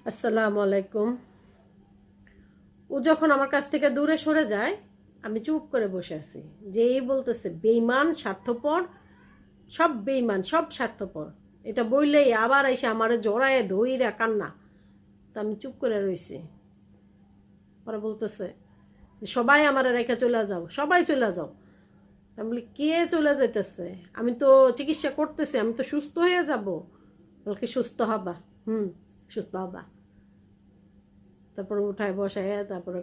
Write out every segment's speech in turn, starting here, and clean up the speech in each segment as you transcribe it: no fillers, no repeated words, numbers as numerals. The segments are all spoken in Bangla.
আসসালামু আলাইকুম। ও যখন আমার কাছ থেকে দূরে সরে যায় আমি চুপ করে বসে আছি। যেই বলতেছে বেঈমান, স্বার্থপর, সব বেঈমান, সব স্বার্থপর, এটা বললেই আবার এসে আমারে জড়ায় ধইরা কান্না। তা আমি চুপ করে রইছি। ওরা বলতেছে সবাই আমারে রেখে চলে যাও, সবাই চলে যাও। তা আমি বলি কে চলে যাইতেছে? আমি তো চিকিৎসা করতেছি, আমি তো সুস্থ হয়ে যাব। বলকে সুস্থ হবা? সুস্থ হবা। তারপরে উঠায় বসায় তারপরে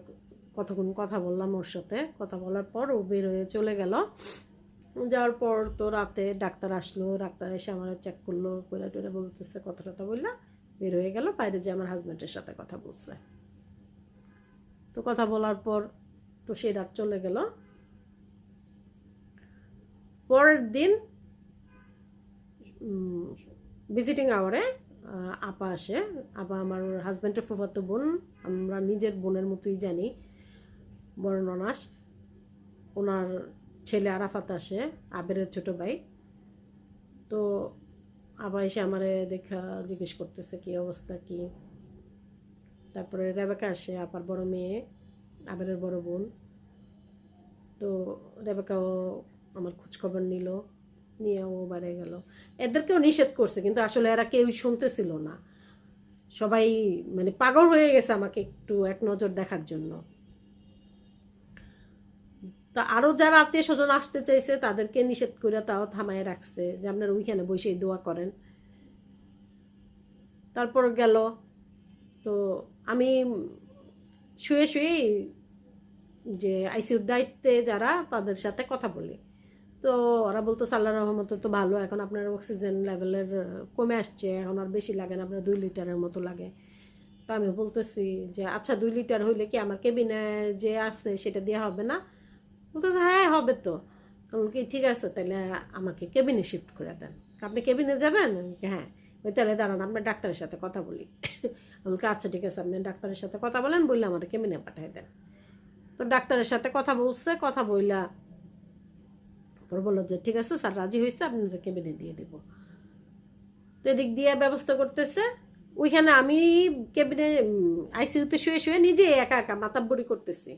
কতক্ষণ কথা বললাম ওর সাথে। কথা বলার পর ও বের হয়ে চলে গেল। যাওয়ার পর তো রাতে ডাক্তার আসলো, ডাক্তার এসে আমার চেক করলো, করে টোরে বলতেছে কথা টথা বললা বের হয়ে গেল বাইরে, যে আমার হাজব্যান্ডের সাথে কথা বলছে। তো কথা বলার পর তো সেই রাত চলে গেল। পরের দিন ভিজিটিং আওয়ারে আপা আসে। আপা আমার হাজব্যান্ডের ফুফাতো বোন, আমরা নিজের বোনের মতোই জানি, বড় ননাস। ওনার ছেলে আরাফাত আসে, আবেরের ছোট ভাই। তো আবার এসে আমারে দেখা জিজ্ঞেস করতেছে কি অবস্থা কি। তারপরে রেবেকা আসে, আপার বড় মেয়ে, আবেরের বড় বোন। তো রেবেকাও আমার খোঁজখবর নিল, নিয়ে ও বাইরে গেল। এদেরকেও নিষেধ করছে কিন্তু আসলে এরা কেউ শুনতেছিল না। সবাই মানে পাগল হয়ে গেছে আমাকে একটু এক নজর দেখার জন্য। তা আরও যারা আত্মীয় স্বজন আসতে চাইছে তাদেরকে নিষেধ করে তাও থামায় রাখছে যে আপনারা ওইখানে বসেই দোয়া করেন। তারপর গেল। তো আমি শুয়ে শুয়েই যে আইসিউর দায়িত্বে যারা তাদের সাথে কথা বলি। তো ওরা বলতো আল্লাহর রহমতে তো ভালো, এখন আপনার অক্সিজেন লেভেলের কমে আসছে, এখন আর বেশি লাগে না, আপনার 2 লিটারের মতো লাগে। তো আমি বলতেছি যে আচ্ছা 2 লিটার হইলে কি আমার কেবিনে যে আছে সেটা দেওয়া হবে না? বলতেছে হ্যাঁ হবে তো। তখন কি ঠিক আছে, তাহলে আমাকে কেবিনে শিফট করে দেন। আপনি কেবিনে যাবেন? হ্যাঁ। ওই তাহলে দাঁড়ান আপনার ডাক্তারের সাথে কথা বলি। আমাকে আচ্ছা ঠিক আছে, আপনি ডাক্তারের সাথে কথা বলেন, বললে আমাদের কেবিনে পাঠিয়ে দেন। তো ডাক্তারের সাথে কথা বলছে, কথা বইলা পরে বললো যে ঠিক আছে স্যার রাজি হয়েছে, আপনাদের কেবিনে দিয়ে দেব। তো এদিক দিয়ে ব্যবস্থা করতেছে। ওইখানে আমি কেবিনে আইসিইউতে শুয়ে শুয়ে নিজে একা একা মাতাব্বরি করতেছি।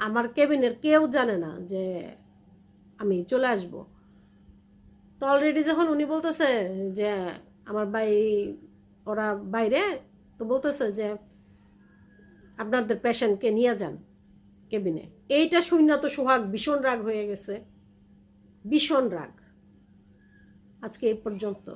আমার কেবিনের কেউ জানে না যে আমি চলে আসব। তো অলরেডি যখন উনি বলতেছে যে আমার ভাই ওরা বাইরে, তো বলতেছে যে আপনাদের পেশেন্টকে নিয়ে যান কেবিনে। এইটা শুনে তো সোহাগ ভীষণ রাগ হয়ে গেছে, ভীষণ রাগ। আজকে এই পর্যন্ত।